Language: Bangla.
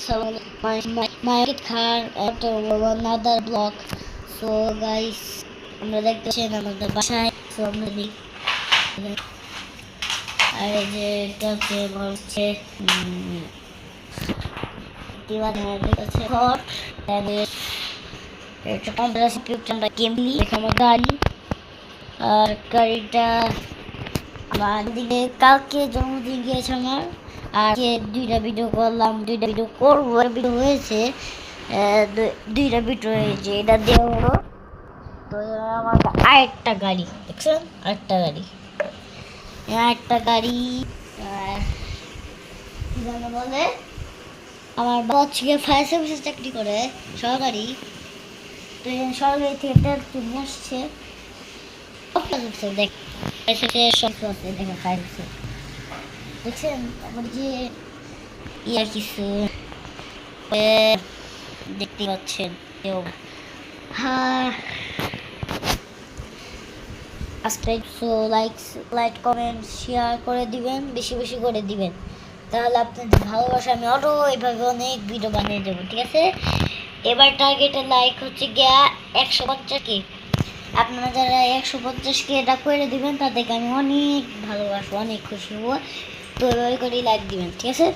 So my car after another block. So guys, আমরা দেখতেছেন আমাদের বাসায়। So আমরা আর এই যে এটাকে বলছে দেখতেছে ঘর এটা কম্পিউটার আমরা গেম খেলি। আমার গাড়ি আর গাড়িটা আমার দিকে কালকে জন্মদিন গিয়েছে আমার। আর দুইটা ভিডিও করলাম, দুইটা ভিডিও করবো, ভিডিও হয়েছে দুইটা ভিডিও হয়েছে, এটা দেওয়া হলো। তো আমার আরেকটা গাড়ি দেখছেন, আরেকটা গাড়ি বলে আমার বাবা হচ্ছে ফায়ার সার্ভিসে চাকরি করে, সরকারি। তো সরকারি থিয়েটার তুমি আসছে দেখছেন। তারপর যে ইয়া কিছু দেখতে পাচ্ছেন কেউ। হ্যাঁ, আজকে লাইক কমেন্ট শেয়ার করে দিবেন, বেশি বেশি করে দিবেন, তাহলে আপনাদের ভালোবাসা আমি আরো এইভাবে অনেক ভিডিও বানিয়ে দেবো, ঠিক আছে। এবার টার্গেটের লাইক হচ্ছে গিয়া 150K। আপনারা যারা 150K এটা করে দিবেন তাদেরকে আমি অনেক ভালোবাসবো, অনেক খুশি হবো। তো এভাবে করে লাইক দিবেন, ঠিক আছে।